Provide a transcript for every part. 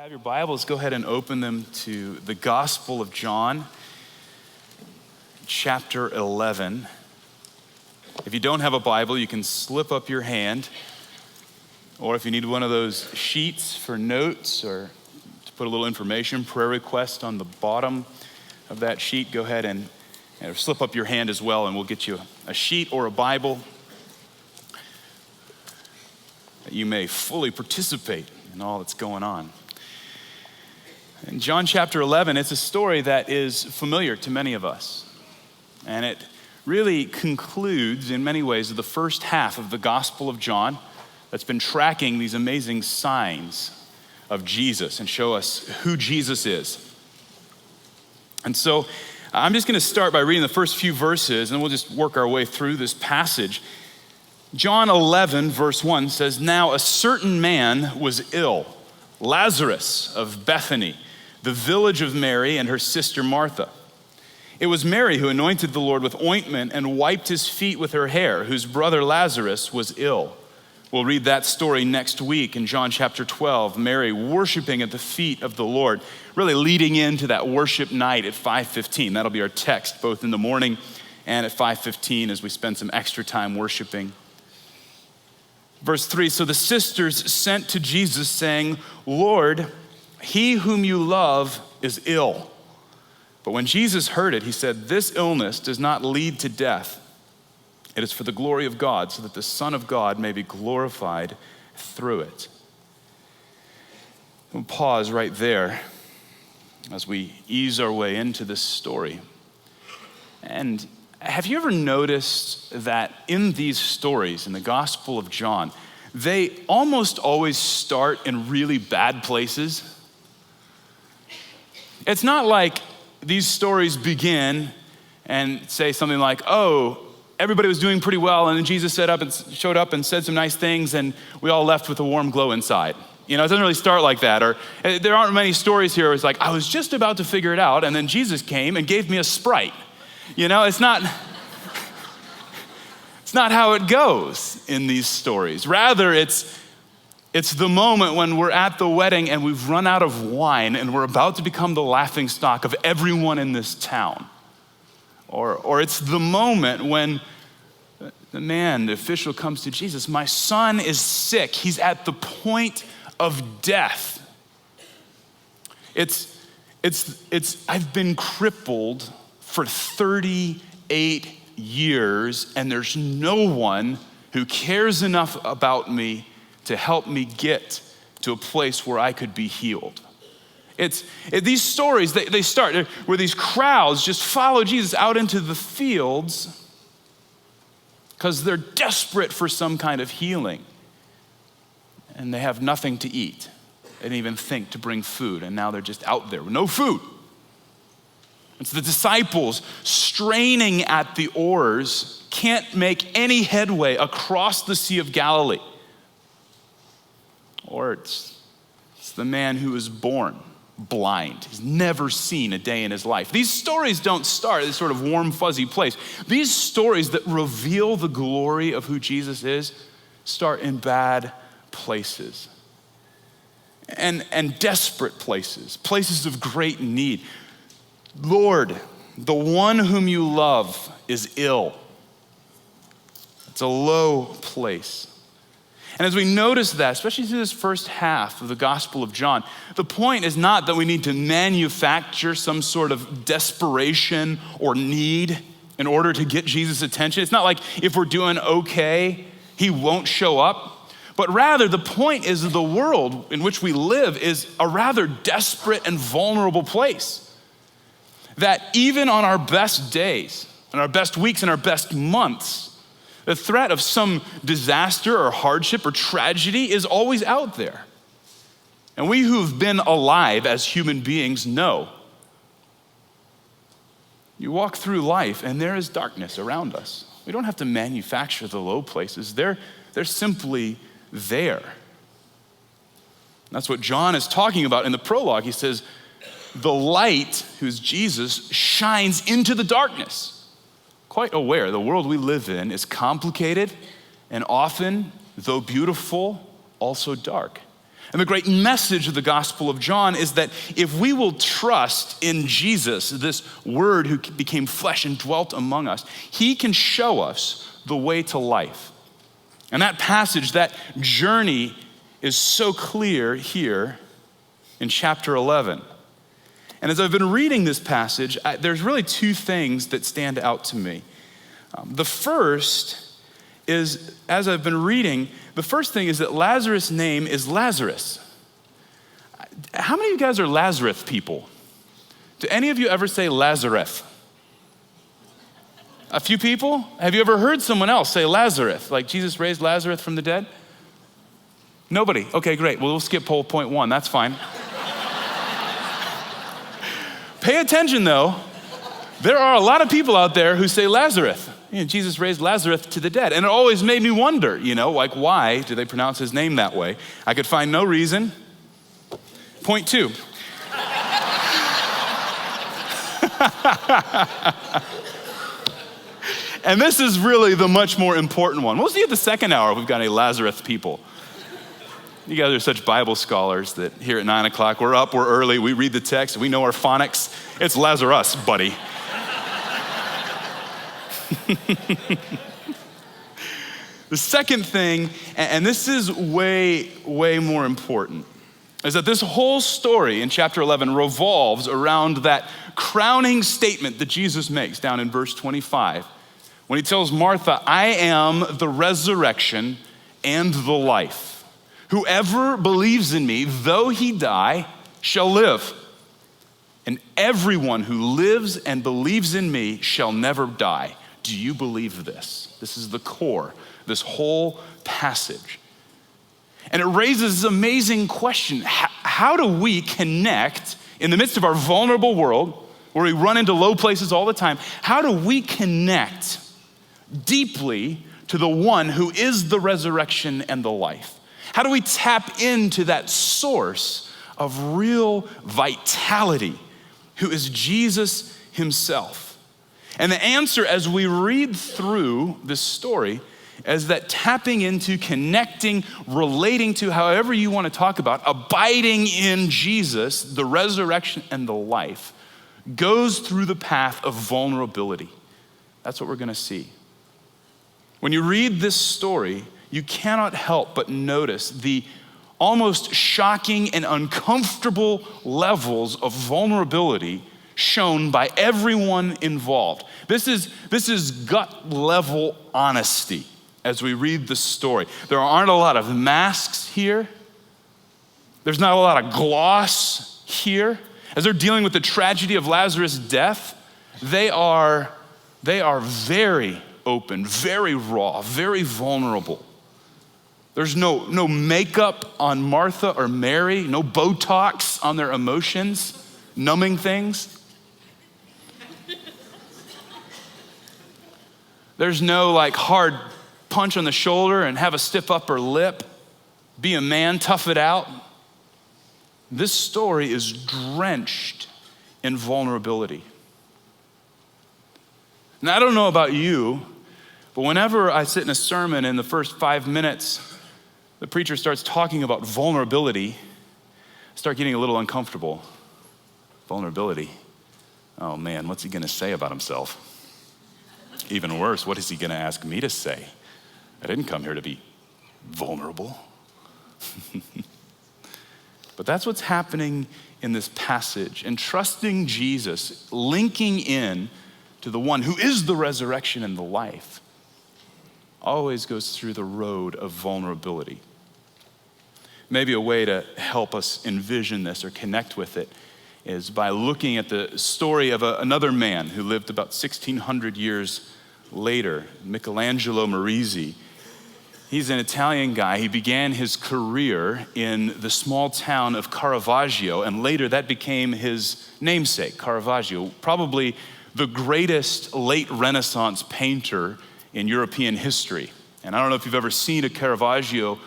Have your Bibles, go ahead and open them to the Gospel of John, chapter 11. If you don't have a Bible, you can slip up your hand, or if you need one of those sheets for notes or to put a little information, prayer request on the bottom of that sheet, go ahead and slip up your hand as well, and we'll get you a sheet or a Bible that you may fully participate in all that's going on. In John chapter 11, it's a story that is familiar to many of us. And it really concludes, in many ways, the first half of the Gospel of John that's been tracking these amazing signs of Jesus and show us who Jesus is. And so I'm just going to start by reading the first few verses, and we'll just work our way through this passage. John 11, verse 1 says, "Now a certain man was ill, Lazarus of Bethany, the village of Mary and her sister Martha. It was Mary who anointed the Lord with ointment and wiped his feet with her hair, whose brother Lazarus was ill." We'll read that story next week in John chapter 12, Mary worshiping at the feet of the Lord, really leading into that worship night at 5:15. That'll be our text, both in the morning and at 5:15 as we spend some extra time worshiping. Verse 3, "So the sisters sent to Jesus saying, 'Lord, he whom you love is ill.' But when Jesus heard it, he said, 'This illness does not lead to death. It is for the glory of God, so that the Son of God may be glorified through it.'" We'll pause right there as we ease our way into this story. And have you ever noticed that in these stories, in the Gospel of John, they almost always start in really bad places? It's not like these stories begin and say something like, "Oh, everybody was doing pretty well, and then Jesus showed up and said some nice things, and we all left with a warm glow inside." You know, it doesn't really start like that. Or there aren't many stories here where it's like, "I was just about to figure it out, and then Jesus came and gave me a Sprite." You know, it's not how it goes in these stories. Rather, it's the moment when we're at the wedding and we've run out of wine and we're about to become the laughingstock of everyone in this town. Or it's the moment when the official comes to Jesus, "My son is sick. He's at the point of death. I've been crippled for 38 years, and there's no one who cares enough about me to help me get to a place where I could be healed." These stories, they start where these crowds just follow Jesus out into the fields because they're desperate for some kind of healing. And they have nothing to eat. They didn't even think to bring food, and now they're just out there with no food. It's the disciples straining at the oars, can't make any headway across the Sea of Galilee. Or it's the man who was born blind. He's never seen a day in his life. These stories don't start at this sort of warm, fuzzy place. These stories that reveal the glory of who Jesus is start in bad places and desperate places of great need. "Lord, the one whom you love is ill." It's a low place. And as we notice that, especially through this first half of the Gospel of John, the point is not that we need to manufacture some sort of desperation or need in order to get Jesus' attention. It's not like if we're doing okay, he won't show up. But rather, the point is that the world in which we live is a rather desperate and vulnerable place. That even on our best days, and our best weeks, and our best months, the threat of some disaster or hardship or tragedy is always out there. And we who've been alive as human beings know. You walk through life and there is darkness around us. We don't have to manufacture the low places. They're simply there. And that's what John is talking about in the prologue. He says, the light, who's Jesus, shines into the darkness. Quite aware the world we live in is complicated and often, though beautiful, also dark. And the great message of the Gospel of John is that if we will trust in Jesus, this Word who became flesh and dwelt among us, he can show us the way to life. And that passage, that journey is so clear here in chapter 11. And as I've been reading this passage, there's really two things that stand out to me. The first is, as I've been reading, the first thing is that Lazarus' name is Lazarus. How many of you guys are Lazarus people? Do any of you ever say Lazarus? A few people? Have you ever heard someone else say Lazarus, like Jesus raised Lazarus from the dead? Nobody. Okay, great. Well, we'll skip point one. That's fine. Pay attention, though. There are a lot of people out there who say Lazarus. Jesus raised Lazarus to the dead. And it always made me wonder, like why do they pronounce his name that way? I could find no reason. Point two. And this is really the much more important one. We'll see at the second hour if we've got any Lazarus people. You guys are such Bible scholars that here at 9 o'clock, we're up, we're early, we read the text, we know our phonics. It's Lazarus, buddy. The second thing, and this is way, way more important, is that this whole story in chapter 11 revolves around that crowning statement that Jesus makes down in verse 25. When he tells Martha, I am the resurrection and the life. Whoever believes in me, though he die, shall live. And everyone who lives and believes in me shall never die. Do you believe this? This is the core, this whole passage. And it raises this amazing question. How do we connect in the midst of our vulnerable world, where we run into low places all the time? How do we connect deeply to the one who is the resurrection and the life? How do we tap into that source of real vitality, who is Jesus himself? And the answer as we read through this story is that tapping into, connecting, relating to, however you want to talk about, abiding in Jesus, the resurrection and the life, goes through the path of vulnerability. That's what we're going to see. When you read this story, you cannot help but notice the almost shocking and uncomfortable levels of vulnerability shown by everyone involved. This is gut level honesty as we read the story. There aren't a lot of masks here. There's not a lot of gloss here. As they're dealing with the tragedy of Lazarus' death, they are very open, very raw, very vulnerable. There's no makeup on Martha or Mary, no Botox on their emotions, numbing things. There's no hard punch on the shoulder and have a stiff upper lip, be a man, tough it out. This story is drenched in vulnerability. Now, I don't know about you, but whenever I sit in a sermon in the first 5 minutes, the preacher starts talking about vulnerability, I start getting a little uncomfortable. Vulnerability. Oh man, what's he gonna say about himself? Even worse, what is he gonna ask me to say? I didn't come here to be vulnerable. But that's what's happening in this passage. And trusting Jesus, linking in to the one who is the resurrection and the life, always goes through the road of vulnerability. Maybe a way to help us envision this or connect with it is by looking at the story of another man who lived about 1,600 years later, Michelangelo Merisi. He's an Italian guy. He began his career in the small town of Caravaggio, and later that became his namesake, Caravaggio, probably the greatest late Renaissance painter in European history. And I don't know if you've ever seen a Caravaggio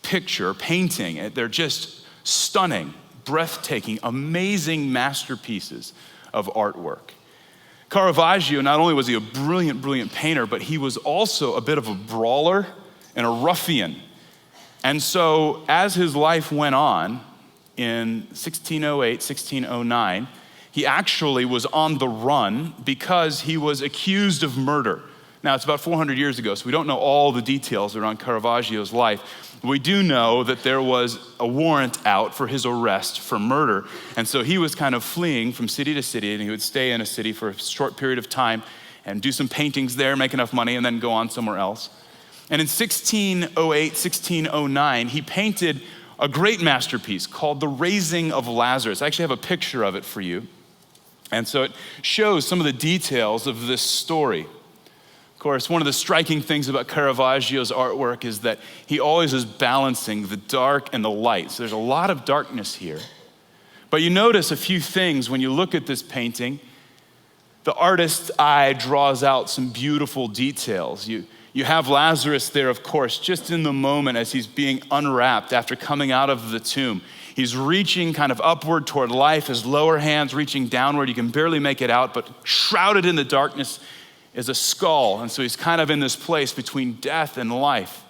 painting. They're just stunning, breathtaking, amazing masterpieces of artwork. Caravaggio, not only was he a brilliant, brilliant painter, but he was also a bit of a brawler and a ruffian. And so as his life went on, in 1608, 1609, he actually was on the run because he was accused of murder. Now, it's about 400 years ago, so we don't know all the details around Caravaggio's life. We do know that there was a warrant out for his arrest for murder, and so he was kind of fleeing from city to city, and he would stay in a city for a short period of time and do some paintings there, make enough money, and then go on somewhere else. And in 1608, 1609, he painted a great masterpiece called The Raising of Lazarus. I actually have a picture of it for you. And so it shows some of the details of this story. Of course, one of the striking things about Caravaggio's artwork is that he always is balancing the dark and the light. So there's a lot of darkness here. But you notice a few things when you look at this painting. The artist's eye draws out some beautiful details. You have Lazarus there, of course, just in the moment as he's being unwrapped after coming out of the tomb. He's reaching kind of upward toward life, his lower hands reaching downward. You can barely make it out, but shrouded in the darkness is a skull. And so he's kind of in this place between death and life.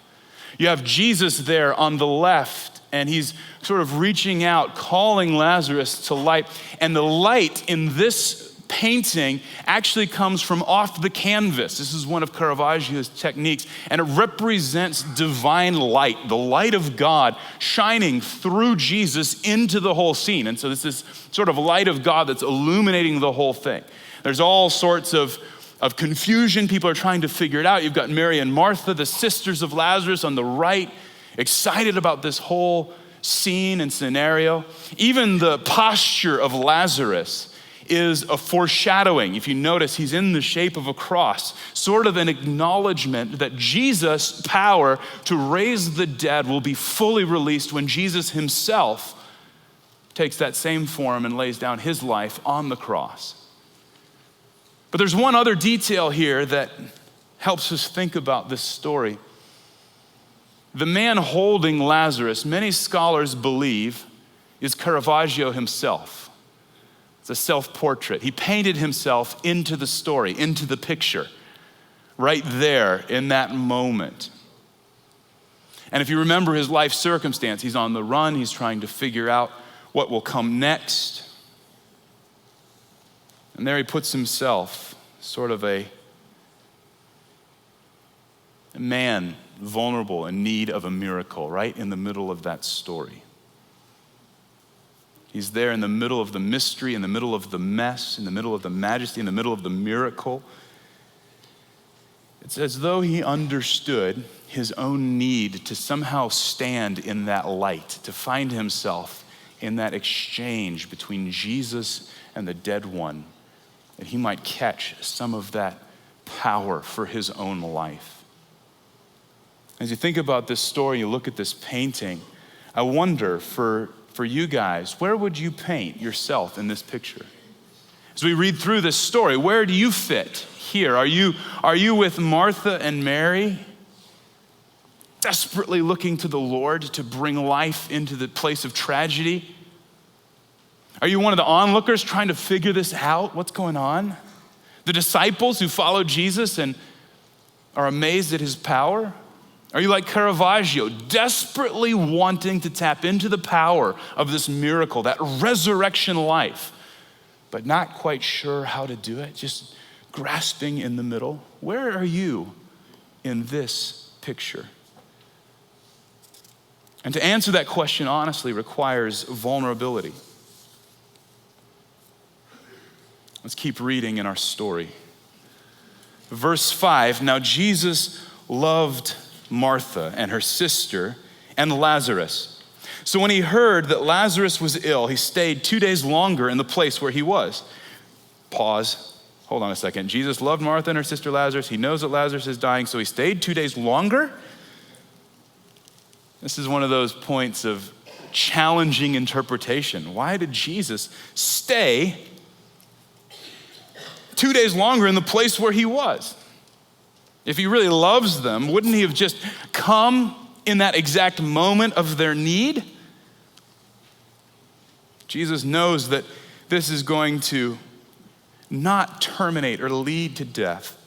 You have Jesus there on the left, and he's sort of reaching out, calling Lazarus to light. And the light in this painting actually comes from off the canvas. This is one of Caravaggio's techniques, and it represents divine light, the light of God shining through Jesus into the whole scene. And so this is sort of light of God that's illuminating the whole thing. There's all sorts of confusion. People are trying to figure it out. You've got Mary and Martha, the sisters of Lazarus on the right, excited about this whole scene and scenario. Even the posture of Lazarus is a foreshadowing. If you notice, he's in the shape of a cross, sort of an acknowledgement that Jesus' power to raise the dead will be fully released when Jesus himself takes that same form and lays down his life on the cross. But there's one other detail here that helps us think about this story. The man holding Lazarus, many scholars believe, is Caravaggio himself. It's a self-portrait. He painted himself into the story, into the picture, right there in that moment. And if you remember his life circumstance, he's on the run, he's trying to figure out what will come next. And there he puts himself, sort of a man vulnerable in need of a miracle, right in the middle of that story. He's there in the middle of the mystery, in the middle of the mess, in the middle of the majesty, in the middle of the miracle. It's as though he understood his own need to somehow stand in that light, to find himself in that exchange between Jesus and the dead one, that he might catch some of that power for his own life. As you think about this story, you look at this painting, I wonder for you guys, where would you paint yourself in this picture? As we read through this story, where do you fit here? Are you with Martha and Mary, desperately looking to the Lord to bring life into the place of tragedy? Are you one of the onlookers trying to figure this out? What's going on? The disciples who follow Jesus and are amazed at his power? Are you like Caravaggio, desperately wanting to tap into the power of this miracle, that resurrection life, but not quite sure how to do it, just grasping in the middle? Where are you in this picture? And to answer that question honestly requires vulnerability. Let's keep reading in our story. Verse 5, now Jesus loved Martha and her sister and Lazarus. So when he heard that Lazarus was ill, he stayed 2 days longer in the place where he was. Pause. Hold on a second. Jesus loved Martha and her sister Lazarus. He knows that Lazarus is dying, so he stayed 2 days longer? This is one of those points of challenging interpretation. Why did Jesus stay 2 days longer in the place where he was? If he really loves them, wouldn't he have just come in that exact moment of their need? Jesus knows that this is going to not terminate or lead to death,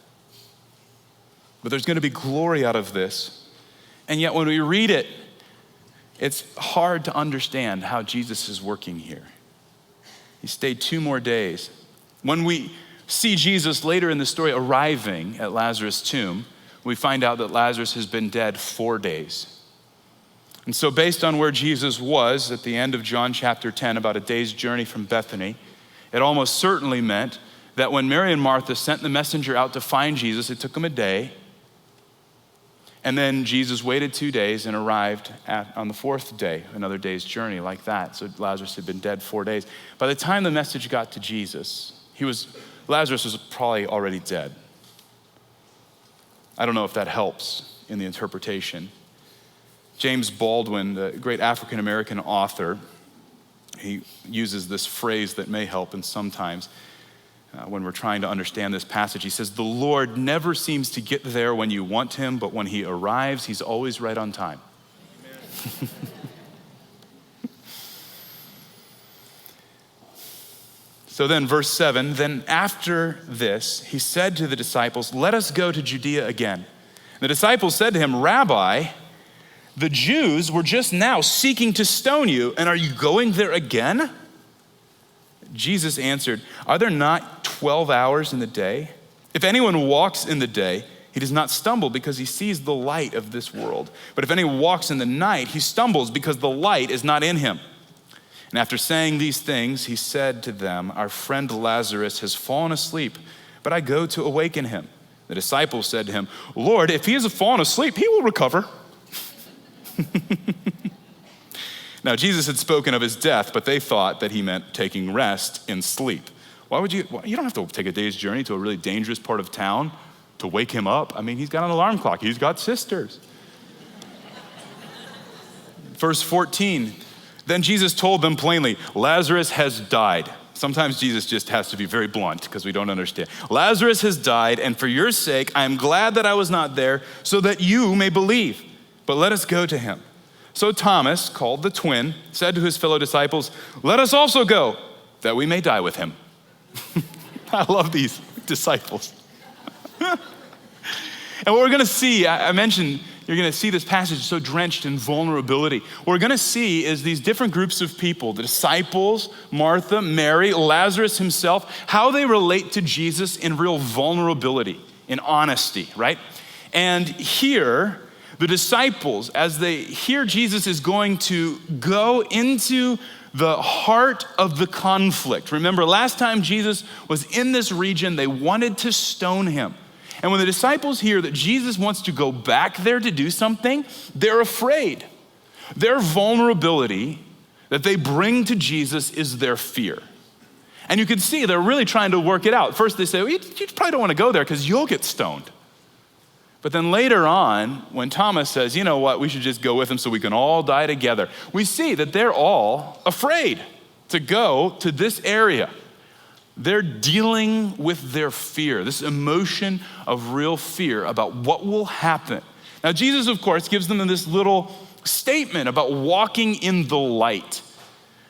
but there's going to be glory out of this. And yet when we read it, It's hard to understand how Jesus is working here. He stayed 2 more days. When we see Jesus later in the story arriving at Lazarus' tomb, we find out that Lazarus has been dead 4 days. And so based on where Jesus was at the end of John chapter 10, about a day's journey from Bethany, it almost certainly meant that when Mary and Martha sent the messenger out to find Jesus, it took them a day. And then Jesus waited 2 days and arrived on the 4th day, another day's journey like that. So Lazarus had been dead 4 days. By the time the message got to Jesus, Lazarus was probably already dead. I don't know if that helps in the interpretation. James Baldwin, the great African-American author, he uses this phrase that may help, and sometimes when we're trying to understand this passage, he says, "The Lord never seems to get there when you want him, but when he arrives, he's always right on time." Amen. So then, verse 7, then after this, he said to the disciples, "Let us go to Judea again." The disciples said to him, "Rabbi, the Jews were just now seeking to stone you, and are you going there again?" Jesus answered, "Are there not 12 hours in the day? If anyone walks in the day, he does not stumble because he sees the light of this world. But if anyone walks in the night, he stumbles because the light is not in him." And after saying these things, he said to them, "Our friend Lazarus has fallen asleep, but I go to awaken him." The disciples said to him, "Lord, if he has fallen asleep, he will recover." Now, Jesus had spoken of his death, but they thought that he meant taking rest in sleep. You don't have to take a day's journey to a really dangerous part of town to wake him up. I mean, he's got an alarm clock. He's got sisters. Verse 14, then Jesus told them plainly, "Lazarus has died." Sometimes Jesus just has to be very blunt because we don't understand. "Lazarus has died, and for your sake, I am glad that I was not there so that you may believe. But let us go to him." So Thomas, called the twin, said to his fellow disciples, "Let us also go, that we may die with him." I love these disciples. And what we're gonna see, I mentioned, you're gonna see this passage so drenched in vulnerability. What we're gonna see is these different groups of people, the disciples, Martha, Mary, Lazarus himself, how they relate to Jesus in real vulnerability, in honesty, right? And here, the disciples, as they hear Jesus is going to go into the heart of the conflict. Remember, last time Jesus was in this region, they wanted to stone him. And when the disciples hear that Jesus wants to go back there to do something, they're afraid. Their vulnerability that they bring to Jesus is their fear. And you can see they're really trying to work it out. First they say, well, you probably don't want to go there because you'll get stoned. But then later on, when Thomas says, you know what, we should just go with him so we can all die together, we see that they're all afraid to go to this area. They're dealing with their fear, this emotion of real fear about what will happen. Now, Jesus, of course, gives them this little statement about walking in the light.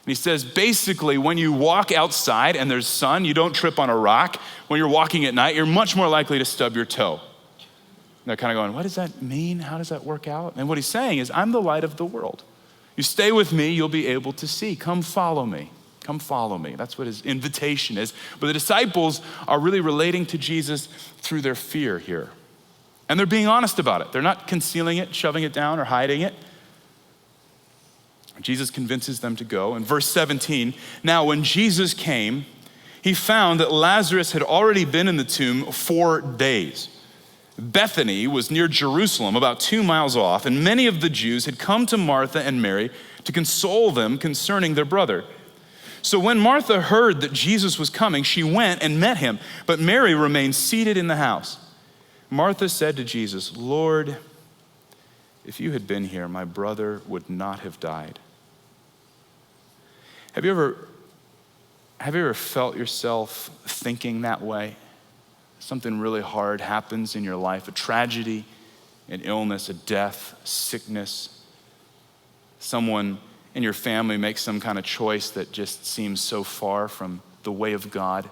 And he says, basically, when you walk outside and there's sun, you don't trip on a rock. When you're walking at night, you're much more likely to stub your toe. And they're kind of going, what does that mean? How does that work out? And what he's saying is, I'm the light of the world. You stay with me, you'll be able to see. Come follow me. Come follow me. That's what his invitation is. But the disciples are really relating to Jesus through their fear here. And they're being honest about it. They're not concealing it, shoving it down, or hiding it. Jesus convinces them to go. In verse 17, now when Jesus came, he found that Lazarus had already been in the tomb 4 days. Bethany was near Jerusalem, about 2 miles off, and many of the Jews had come to Martha and Mary to console them concerning their brother. So when Martha heard that Jesus was coming, she went and met him, but Mary remained seated in the house. Martha said to Jesus, Lord, if you had been here, my brother would not have died. Have you ever felt yourself thinking that way? Something really hard happens in your life, a tragedy, an illness, a death, sickness. Someone in your family makes some kind of choice that just seems so far from the way of God.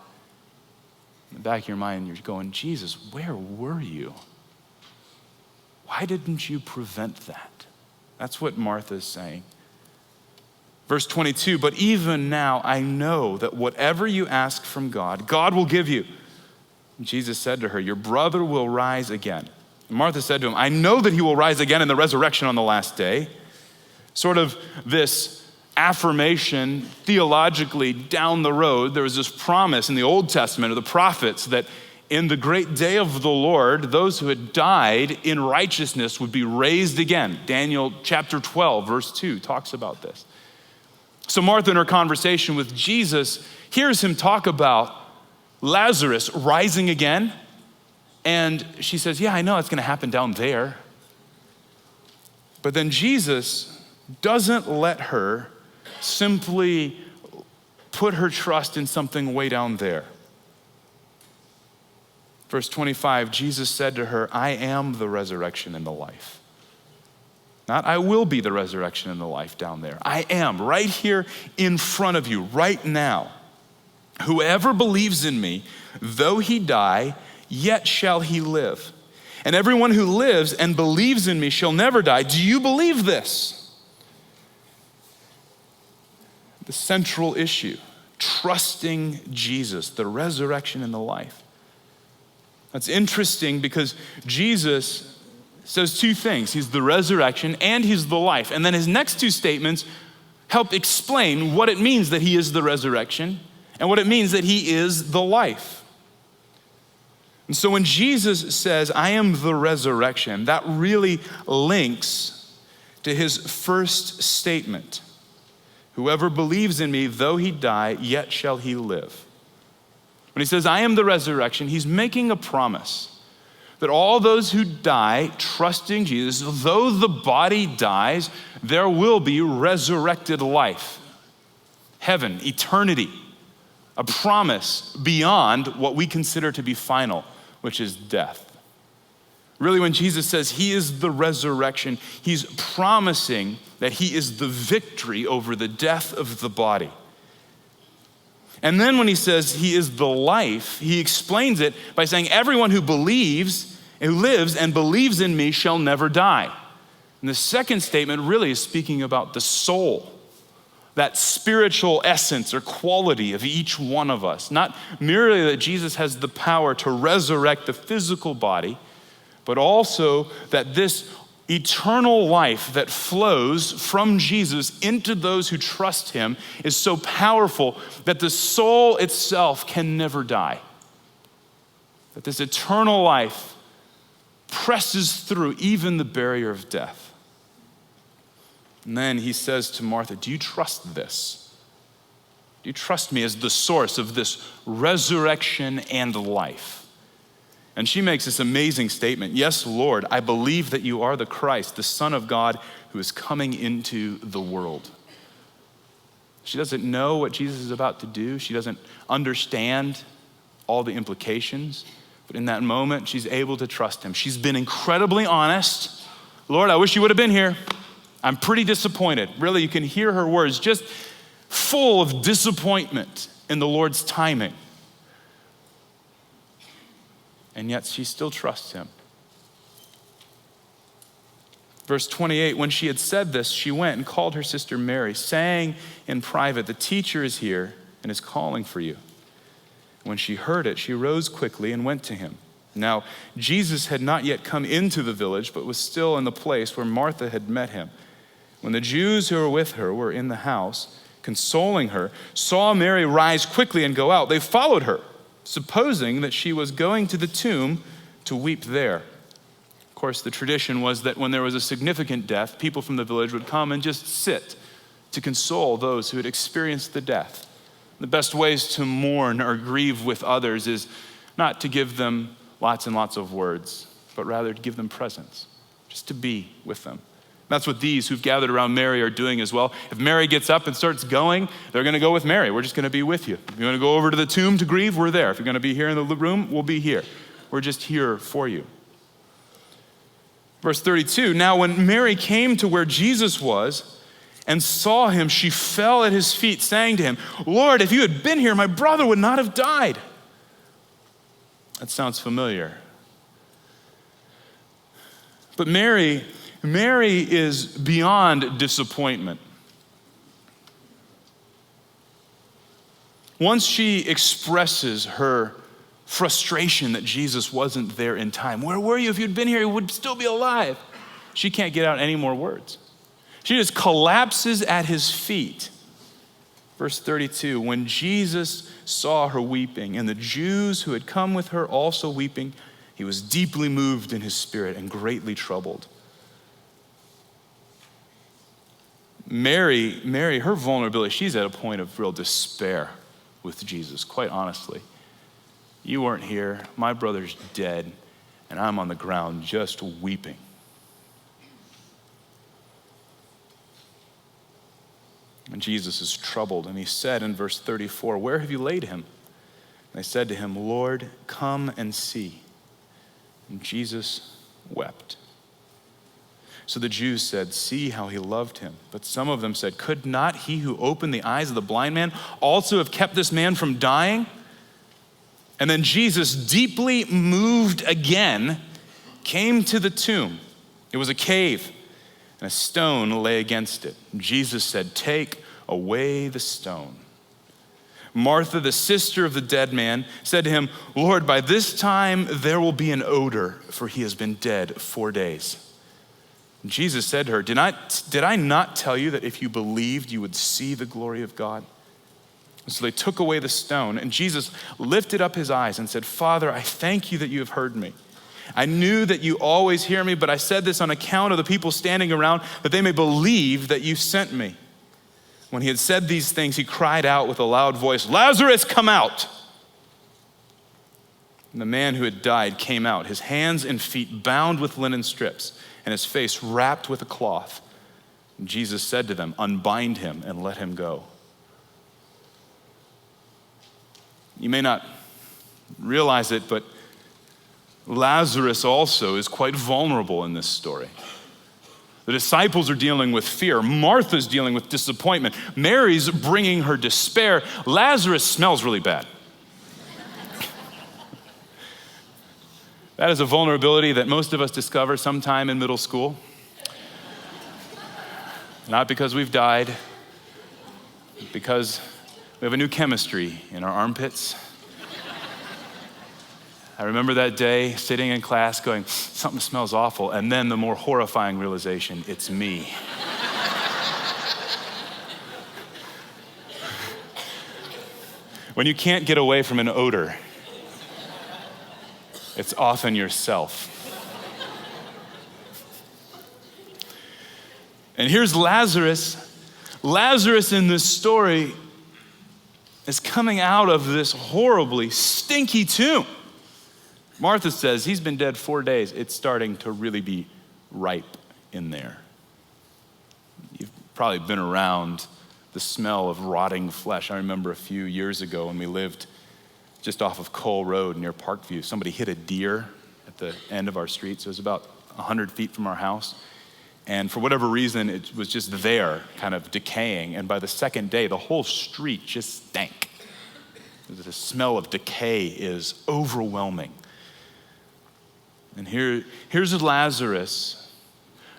In the back of your mind, you're going, Jesus, where were you? Why didn't you prevent that? That's what Martha's saying. Verse 22, but even now I know that whatever you ask from God, God will give you. And Jesus said to her, your brother will rise again. And Martha said to him, I know that he will rise again in the resurrection on the last day. Sort of this affirmation theologically down the road. There was this promise in the Old Testament of the prophets that in the great day of the Lord, those who had died in righteousness would be raised again. Daniel chapter 12, verse 2 talks about this. So Martha, in her conversation with Jesus, hears him talk about Lazarus rising again. And she says, yeah, I know it's going to happen down there. But then Jesus doesn't let her simply put her trust in something way down there. Verse 25, Jesus said to her, I am the resurrection and the life. Not I will be the resurrection and the life down there. I am right here in front of you right now. Whoever believes in me, though he die, yet shall he live. And everyone who lives and believes in me shall never die. Do you believe this? The central issue, trusting Jesus, the resurrection and the life. That's interesting because Jesus says two things. He's the resurrection and he's the life. And then his next two statements help explain what it means that he is the resurrection and what it means that he is the life. And so when Jesus says, I am the resurrection, that really links to his first statement. Whoever believes in me, though he die, yet shall he live. When he says, I am the resurrection, he's making a promise that all those who die trusting Jesus, though the body dies, there will be resurrected life, heaven, eternity, a promise beyond what we consider to be final, which is death. Really, when Jesus says he is the resurrection, he's promising that he is the victory over the death of the body. And then when he says he is the life, he explains it by saying everyone who believes, who lives and believes in me shall never die. And the second statement really is speaking about the soul, that spiritual essence or quality of each one of us. Not merely that Jesus has the power to resurrect the physical body, but also that this eternal life that flows from Jesus into those who trust him is so powerful that the soul itself can never die. That this eternal life presses through even the barrier of death. And then he says to Martha, do you trust this? Do you trust me as the source of this resurrection and life? And she makes this amazing statement. Yes, Lord, I believe that you are the Christ, the Son of God who is coming into the world. She doesn't know what Jesus is about to do. She doesn't understand all the implications. But in that moment, she's able to trust him. She's been incredibly honest. Lord, I wish you would have been here. I'm pretty disappointed. Really, you can hear her words just full of disappointment in the Lord's timing. And yet she still trusts him. Verse 28, when she had said this, she went and called her sister Mary, saying in private, the teacher is here and is calling for you. When she heard it, she rose quickly and went to him. Now, Jesus had not yet come into the village, but was still in the place where Martha had met him. When the Jews who were with her were in the house, consoling her, saw Mary rise quickly and go out, they followed her, supposing that she was going to the tomb to weep there. Of course, the tradition was that when there was a significant death, people from the village would come and just sit to console those who had experienced the death. The best ways to mourn or grieve with others is not to give them lots and lots of words, but rather to give them presence, just to be with them. That's what these who've gathered around Mary are doing as well. If Mary gets up and starts going, they're going to go with Mary. We're just going to be with you. If you want to go over to the tomb to grieve, we're there. If you're going to be here in the room, we'll be here. We're just here for you. Verse 32, now when Mary came to where Jesus was and saw him, she fell at his feet, saying to him, Lord, if you had been here, my brother would not have died. That sounds familiar. But Mary Mary is beyond disappointment. Once she expresses her frustration that Jesus wasn't there in time, where were you? If you'd been here, he would still be alive. She can't get out any more words. She just collapses at his feet. Verse 32, when Jesus saw her weeping and the Jews who had come with her also weeping, he was deeply moved in his spirit and greatly troubled. Mary, her vulnerability, she's at a point of real despair with Jesus, quite honestly. You weren't here, my brother's dead, and I'm on the ground just weeping. And Jesus is troubled, and he said in verse 34, where have you laid him? And they said to him, Lord, come and see. And Jesus wept. So the Jews said, see how he loved him. But some of them said, could not he who opened the eyes of the blind man also have kept this man from dying? And then Jesus, deeply moved again, came to the tomb. It was a cave, and a stone lay against it. Jesus said, take away the stone. Martha, the sister of the dead man, said to him, Lord, by this time there will be an odor, for he has been dead 4 days. Jesus said to her, did I not tell you that if you believed, you would see the glory of God? So they took away the stone, and Jesus lifted up his eyes and said, Father, I thank you that you have heard me. I knew that you always hear me, but I said this on account of the people standing around, that they may believe that you sent me. When he had said these things, he cried out with a loud voice, Lazarus, come out! And the man who had died came out, his hands and feet bound with linen strips, and his face wrapped with a cloth. And Jesus said to them, unbind him and let him go. You may not realize it, but Lazarus also is quite vulnerable in this story. The disciples are dealing with fear. Martha's dealing with disappointment. Mary's bringing her despair. Lazarus smells really bad. That is a vulnerability that most of us discover sometime in middle school. Not because we've died, because we have a new chemistry in our armpits. I remember that day sitting in class going, something smells awful, and then the more horrifying realization, it's me. When you can't get away from an odor, it's often yourself. And here's Lazarus. Lazarus in this story is coming out of this horribly stinky tomb. Martha says he's been dead 4 days. It's starting to really be ripe in there. You've probably been around the smell of rotting flesh. I remember a few years ago when we lived just off of Cole Road near Parkview, somebody hit a deer at the end of our street. So it was about 100 feet from our house. And for whatever reason, it was just there, kind of decaying. And by the second day, the whole street just stank. The smell of decay is overwhelming. And here's Lazarus.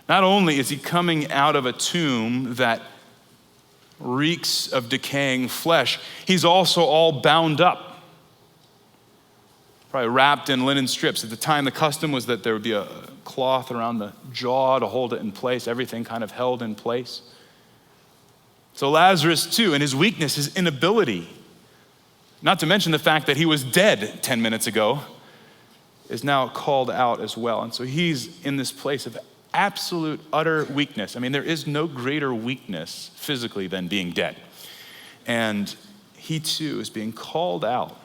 Not only is he coming out of a tomb that reeks of decaying flesh, he's also all bound up. Probably wrapped in linen strips. At the time, the custom was that there would be a cloth around the jaw to hold it in place, everything kind of held in place. So Lazarus too, and his weakness, his inability, not to mention the fact that he was dead 10 minutes ago, is now called out as well. And so he's in this place of absolute, utter weakness. I mean, there is no greater weakness physically than being dead. And he too is being called out.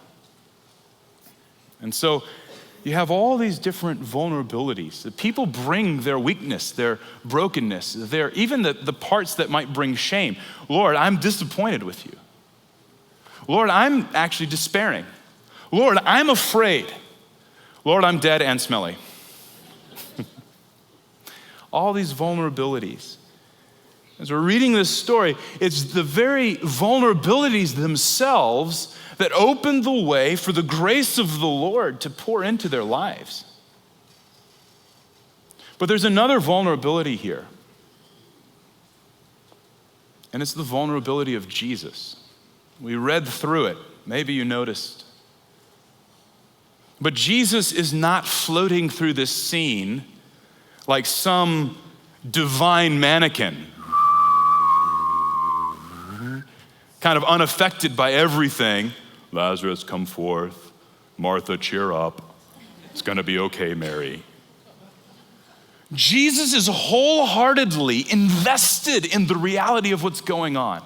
And so you have all these different vulnerabilities. The people bring their weakness, their brokenness, even the parts that might bring shame. Lord, I'm disappointed with you. Lord, I'm actually despairing. Lord, I'm afraid. Lord, I'm dead and smelly. All these vulnerabilities. As we're reading this story, it's the very vulnerabilities themselves that open the way for the grace of the Lord to pour into their lives. But there's another vulnerability here. And it's the vulnerability of Jesus. We read through it. Maybe you noticed. But Jesus is not floating through this scene like some divine mannequin, kind of unaffected by everything. Lazarus, come forth. Martha, cheer up. It's gonna be okay, Mary. Jesus is wholeheartedly invested in the reality of what's going on.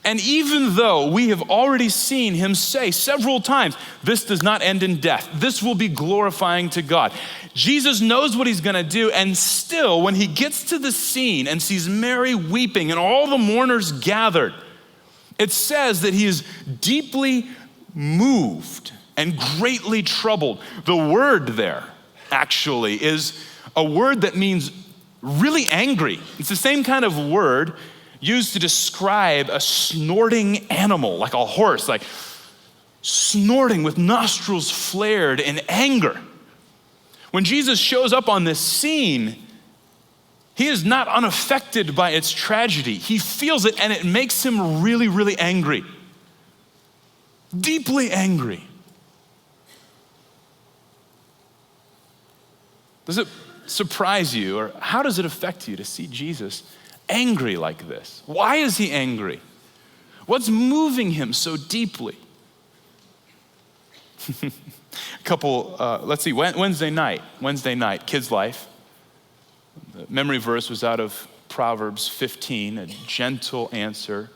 And even though we have already seen him say several times, this does not end in death, this will be glorifying to God. Jesus knows what he's gonna do, and still, when he gets to the scene and sees Mary weeping and all the mourners gathered, it says that he is deeply moved and greatly troubled. The word there actually is a word that means really angry. It's the same kind of word used to describe a snorting animal, like a horse, like snorting with nostrils flared in anger. When Jesus shows up on this scene, he is not unaffected by its tragedy. He feels it, and it makes him really, really angry. Deeply angry. Does it surprise you, or how does it affect you to see Jesus angry like this? Why is he angry? What's moving him so deeply? Let's see, Wednesday night, kids' life. The memory verse was out of Proverbs 15, a gentle answer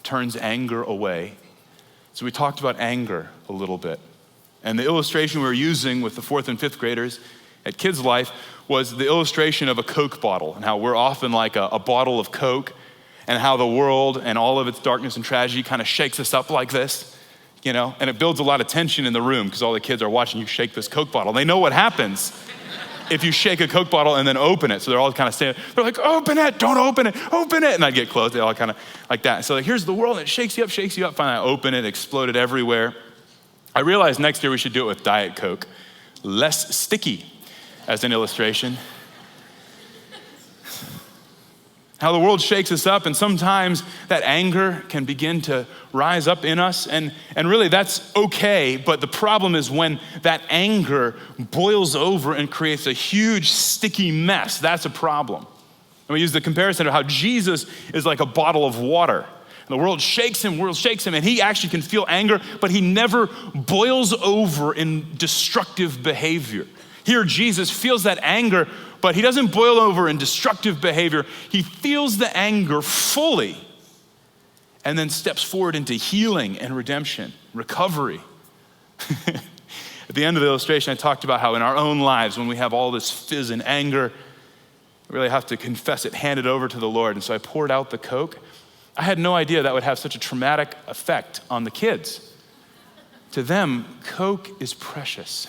turns anger away. So we talked about anger a little bit. And the illustration we were using with the 4th and 5th graders at Kids Life was the illustration of a Coke bottle, and how we're often like a bottle of Coke, and how the world and all of its darkness and tragedy kind of shakes us up like this, and it builds a lot of tension in the room because all the kids are watching you shake this Coke bottle. They know what happens if you shake a Coke bottle and then open it. So they're all kind of saying, they're like, open it, don't open it, open it. And I'd get close, they all kind of like that. So like, here's the world, and it shakes you up. Finally I open it, exploded everywhere. I realized next year we should do it with Diet Coke. Less sticky, as an illustration. How the world shakes us up, and sometimes that anger can begin to rise up in us, and really that's okay, but the problem is when that anger boils over and creates a huge sticky mess. That's a problem. And we use the comparison of how Jesus is like a bottle of water. And the world shakes him, and he actually can feel anger, but he never boils over in destructive behavior. Here, Jesus feels that anger, but he doesn't boil over in destructive behavior. He feels the anger fully and then steps forward into healing and redemption, recovery. At the end of the illustration, I talked about how in our own lives, when we have all this fizz and anger, we really have to confess it, hand it over to the Lord. And so I poured out the Coke. I had no idea that would have such a traumatic effect on the kids. To them, Coke is precious.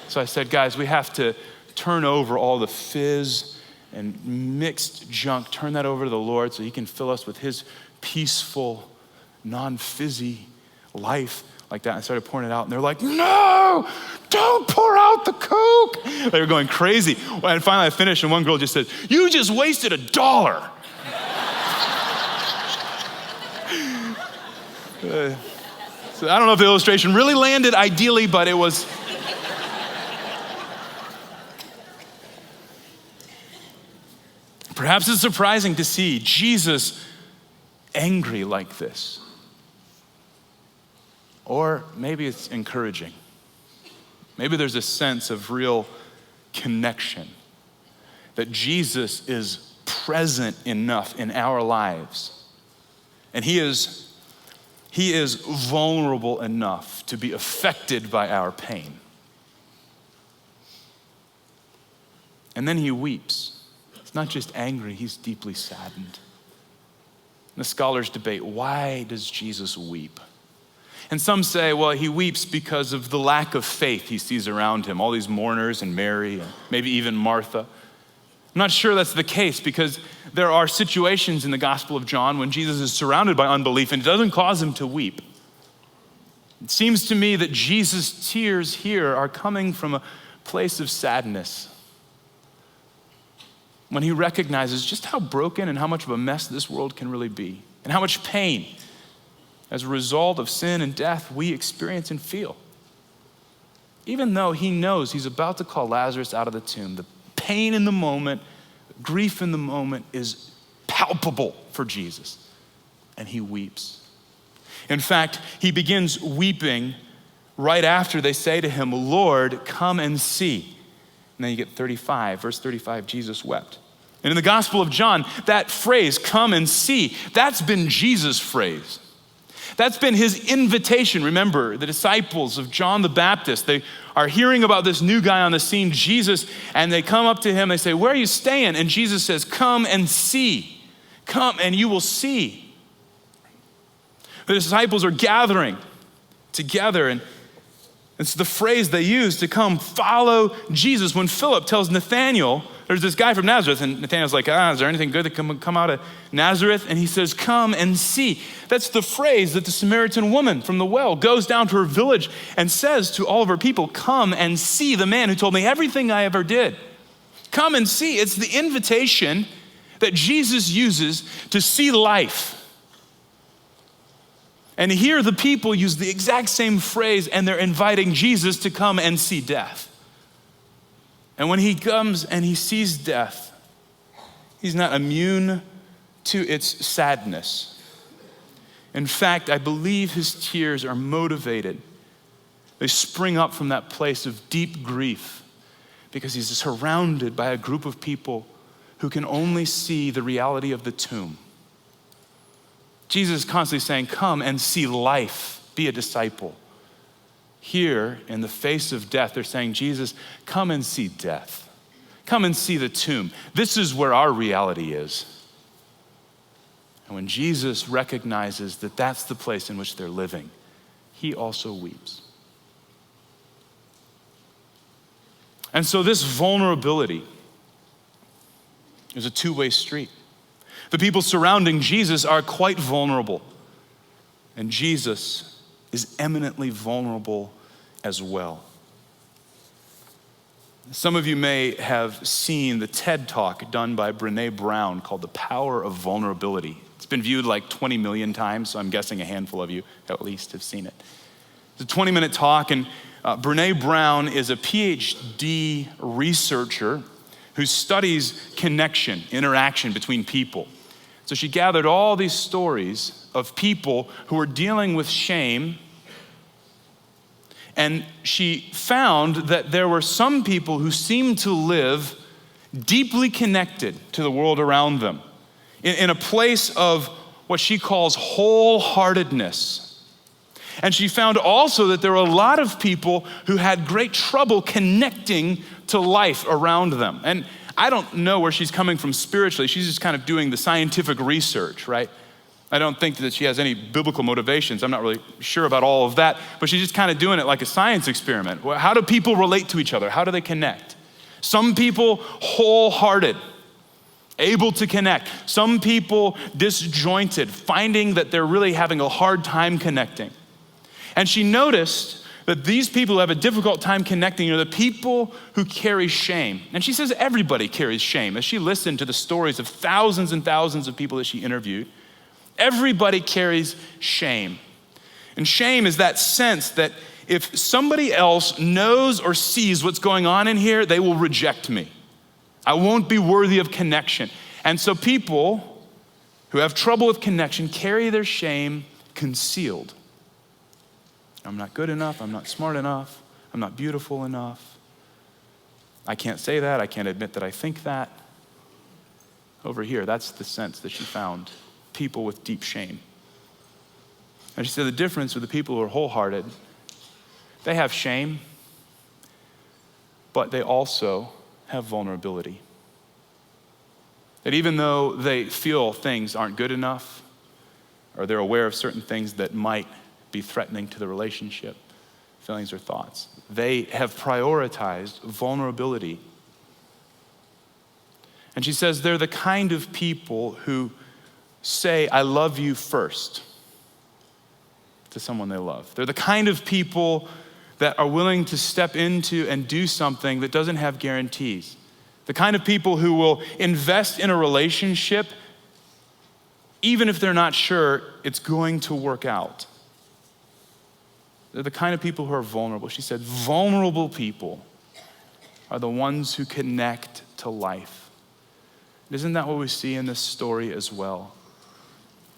So I said, guys, we have to turn over all the fizz and mixed junk, turn that over to the Lord so he can fill us with his peaceful, non-fizzy life like that. I started pouring it out, and they're like, no, don't pour out the Coke. They were going crazy. And finally I finished, and one girl just said, you just wasted $1. So I don't know if the illustration really landed ideally, but it was. Perhaps it's surprising to see Jesus angry like this. Or maybe it's encouraging. Maybe there's a sense of real connection, that Jesus is present enough in our lives, and he is vulnerable enough to be affected by our pain. And then he weeps. He's not just angry, he's deeply saddened. And the scholars debate, why does Jesus weep? And some say, well, he weeps because of the lack of faith he sees around him, all these mourners and Mary, and maybe even Martha. I'm not sure that's the case, because there are situations in the Gospel of John when Jesus is surrounded by unbelief and it doesn't cause him to weep. It seems to me that Jesus' tears here are coming from place of sadness, when he recognizes just how broken and how much of a mess this world can really be, and how much pain as a result of sin and death we experience and feel. Even though he knows he's about to call Lazarus out of the tomb, the pain in the moment, grief in the moment is palpable for Jesus, and he weeps. In fact, he begins weeping right after they say to him, "Lord, come and see." And then you get 35, verse 35, Jesus wept. And in the Gospel of John, that phrase, "come and see," that's been Jesus' phrase. That's been his invitation. Remember, the disciples of John the Baptist, they are hearing about this new guy on the scene, Jesus, and they come up to him, they say, "Where are you staying?" And Jesus says, "Come and see. Come and you will see." The disciples are gathering together, and it's the phrase they use to come follow Jesus. When Philip tells Nathanael, there's this guy from Nazareth, and Nathanael's like, is there anything good that can come out of Nazareth? And he says, "Come and see." That's the phrase that the Samaritan woman from the well goes down to her village and says to all of her people, "Come and see the man who told me everything I ever did." Come and see. It's the invitation that Jesus uses to see life. And here the people use the exact same phrase, and they're inviting Jesus to come and see death. And when he comes and he sees death, he's not immune to its sadness. In fact, I believe his tears are motivated. They spring up from that place of deep grief because he's surrounded by a group of people who can only see the reality of the tomb. Jesus is constantly saying, "Come and see life, be a disciple." Here, in the face of death, they're saying, "Jesus, come and see death. Come and see the tomb. This is where our reality is." And when Jesus recognizes that that's the place in which they're living, he also weeps. And so this vulnerability is a two-way street. The people surrounding Jesus are quite vulnerable, and Jesus is eminently vulnerable as well. Some of you may have seen the TED Talk done by Brene Brown called "The Power of Vulnerability." It's been viewed like 20 million times, so I'm guessing a handful of you at least have seen it. It's a 20-minute talk, and Brene Brown is a PhD researcher who studies connection, interaction between people. So she gathered all these stories of people who were dealing with shame, and she found that there were some people who seemed to live deeply connected to the world around them, in a place of what she calls wholeheartedness. And she found also that there were a lot of people who had great trouble connecting to life around them. And I don't know where she's coming from spiritually. She's just kind of doing the scientific research, right? I don't think that she has any biblical motivations. I'm not really sure about all of that, but she's just kind of doing it like a science experiment. How do people relate to each other? How do they connect? Some people wholehearted, able to connect. Some people disjointed, finding that they're really having a hard time connecting. And she noticed that these people who have a difficult time connecting are the people who carry shame. And she says everybody carries shame. As she listened to the stories of thousands and thousands of people that she interviewed, everybody carries shame. And shame is that sense that if somebody else knows or sees what's going on in here, they will reject me. I won't be worthy of connection. And so people who have trouble with connection carry their shame concealed. I'm not good enough, I'm not smart enough, I'm not beautiful enough. I can't say that, I can't admit that I think that. Over here, that's the sense that she found, people with deep shame. And she said the difference with the people who are wholehearted, they have shame, but they also have vulnerability. That even though they feel things aren't good enough, or they're aware of certain things that might be threatening to the relationship, feelings or thoughts, they have prioritized vulnerability. And she says they're the kind of people who say, "I love you" first to someone they love. They're the kind of people that are willing to step into and do something that doesn't have guarantees. The kind of people who will invest in a relationship even if they're not sure it's going to work out. They're the kind of people who are vulnerable. She said, vulnerable people are the ones who connect to life. Isn't that what we see in this story as well?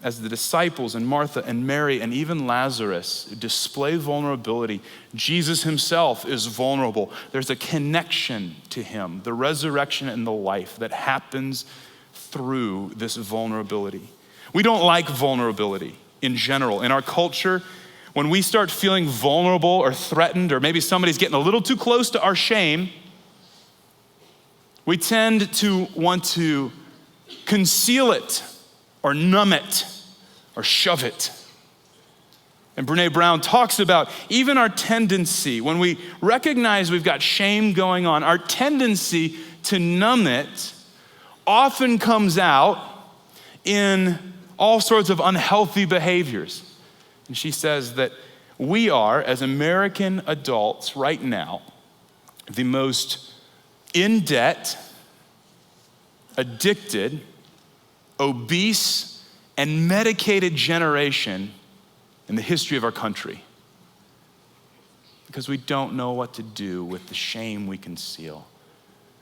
As the disciples and Martha and Mary and even Lazarus display vulnerability, Jesus himself is vulnerable. There's a connection to him, the resurrection and the life that happens through this vulnerability. We don't like vulnerability in general. In our culture, when we start feeling vulnerable or threatened, or maybe somebody's getting a little too close to our shame, we tend to want to conceal it or numb it or shove it. And Brene Brown talks about even our tendency, when we recognize we've got shame going on, our tendency to numb it often comes out in all sorts of unhealthy behaviors. And she says that we are, as American adults right now, the most in debt, addicted, obese, and medicated generation in the history of our country. Because we don't know what to do with the shame we conceal.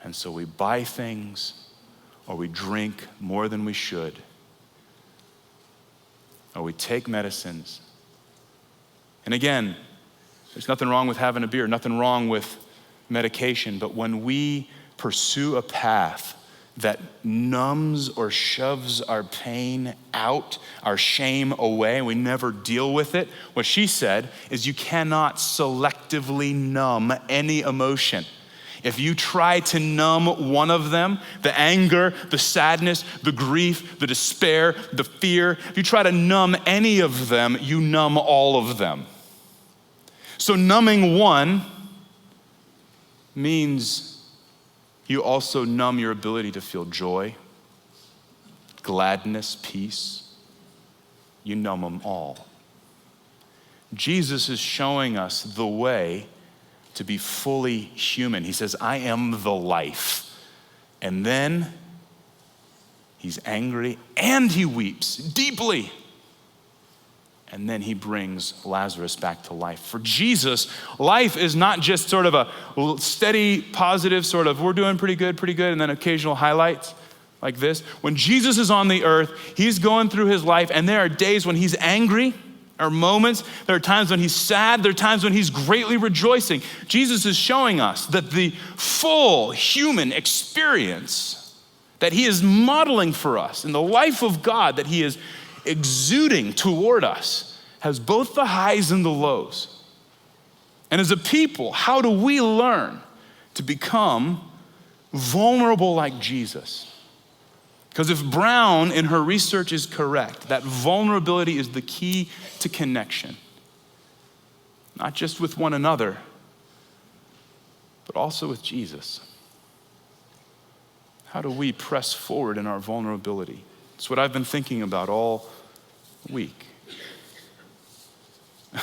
And so we buy things or we drink more than we should. Or we take medicines. And again, there's nothing wrong with having a beer, nothing wrong with medication, but when we pursue a path that numbs or shoves our pain out, our shame away, and we never deal with it, what she said is you cannot selectively numb any emotion. If you try to numb one of them, the anger, the sadness, the grief, the despair, the fear, if you try to numb any of them, you numb all of them. So numbing one means you also numb your ability to feel joy, gladness, peace. You numb them all. Jesus is showing us the way to be fully human. He says, I am the life. And then he's angry and he weeps deeply. And then he brings Lazarus back to life. For Jesus, life is not just sort of a steady, positive sort of, we're doing pretty good, and then occasional highlights like this. When Jesus is on the earth, he's going through his life, and there are days when he's angry, or moments, there are times when he's sad, there are times when he's greatly rejoicing. Jesus is showing us that the full human experience that he is modeling for us in the life of God that he is exuding toward us has both the highs and the lows. And as a people, how do we learn to become vulnerable like Jesus? Because if Brown in her research is correct, that vulnerability is the key to connection. Not just with one another, but also with Jesus. How do we press forward in our vulnerability? It's what I've been thinking about all week.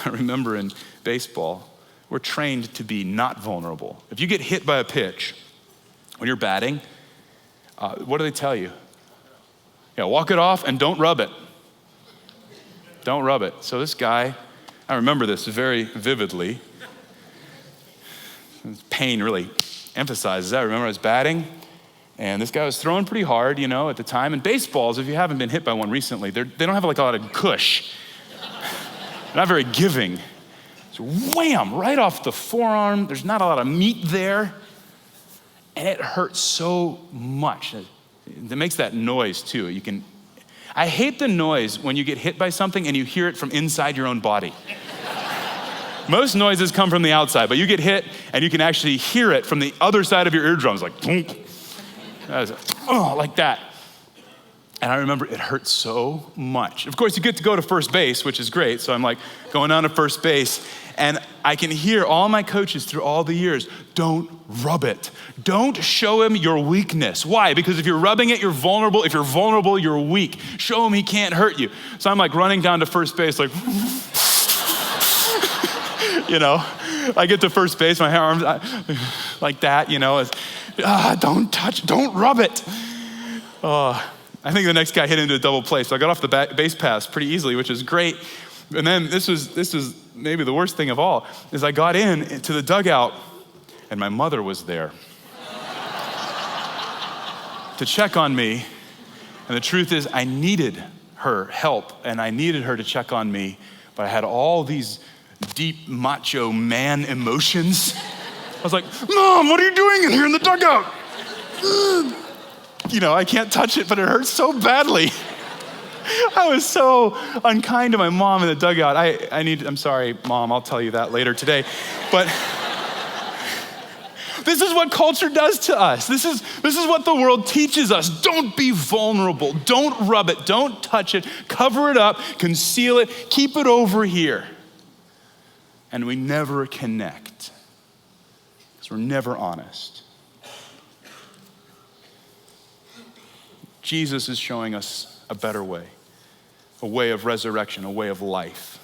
I remember in baseball, we're trained to be not vulnerable. If you get hit by a pitch when you're batting, what do they tell you? Yeah, walk it off and don't rub it. Don't rub it. So this guy, I remember this very vividly. Pain really emphasizes that. I remember I was batting, and this guy was throwing pretty hard, at the time. And baseballs, if you haven't been hit by one recently, they don't have like a lot of cush. They're not very giving. So wham, right off the forearm. There's not a lot of meat there. And it hurts so much. It makes that noise too. I hate the noise when you get hit by something and you hear it from inside your own body. Most noises come from the outside, but you get hit and you can actually hear it from the other side of your eardrums, like, like that. And I remember it hurt so much. Of course, you get to go to first base, which is great. So I'm like going down to first base, and I can hear all my coaches through all the years, don't rub it. Don't show him your weakness. Why? Because if you're rubbing it, you're vulnerable. If you're vulnerable, you're weak. Show him he can't hurt you. So I'm like running down to first base, like, I get to first base, my arms like that, don't rub it. I think the next guy hit into a double play, so I got off the base pass pretty easily, which is great. And then this was maybe the worst thing of all, is I got into the dugout, and my mother was there to check on me. And the truth is, I needed her help, and I needed her to check on me, but I had all these deep macho man emotions. I was like, Mom, what are you doing in here in the dugout? I can't touch it, but it hurts so badly. I was so unkind to my mom in the dugout. I'm sorry, Mom, I'll tell you that later today. But this is what culture does to us. This is what the world teaches us. Don't be vulnerable. Don't rub it. Don't touch it. Cover it up. Conceal it. Keep it over here. And we never connect because we're never honest. Jesus is showing us a better way, a way of resurrection, a way of life.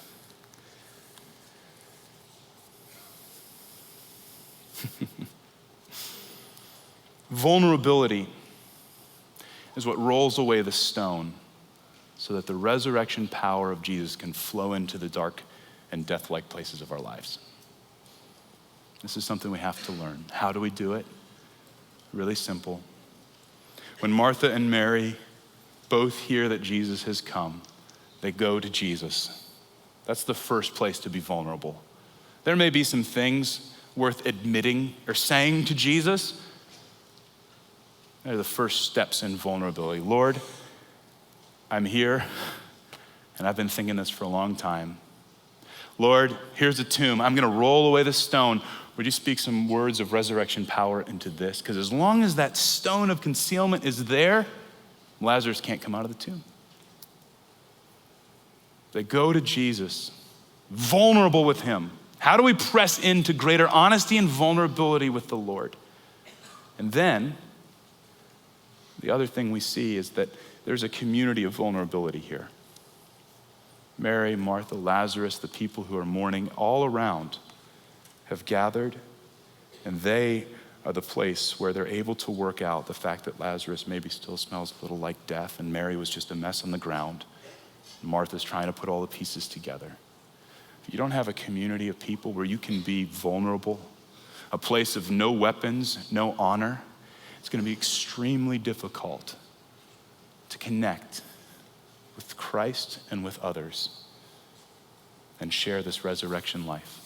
Vulnerability is what rolls away the stone so that the resurrection power of Jesus can flow into the dark and death-like places of our lives. This is something we have to learn. How do we do it? Really simple. When Martha and Mary both hear that Jesus has come, they go to Jesus. That's the first place to be vulnerable. There may be some things worth admitting or saying to Jesus. They're the first steps in vulnerability. Lord, I'm here, and I've been thinking this for a long time. Lord, here's a tomb. I'm gonna roll away the stone. Would you speak some words of resurrection power into this? Because as long as that stone of concealment is there, Lazarus can't come out of the tomb. They go to Jesus, vulnerable with him. How do we press into greater honesty and vulnerability with the Lord? And then, the other thing we see is that there's a community of vulnerability here. Mary, Martha, Lazarus, the people who are mourning all around have gathered, and they are the place where they're able to work out the fact that Lazarus maybe still smells a little like death, and Mary was just a mess on the ground. Martha's trying to put all the pieces together. If you don't have a community of people where you can be vulnerable, a place of no weapons, no honor, it's going to be extremely difficult to connect with Christ and with others and share this resurrection life.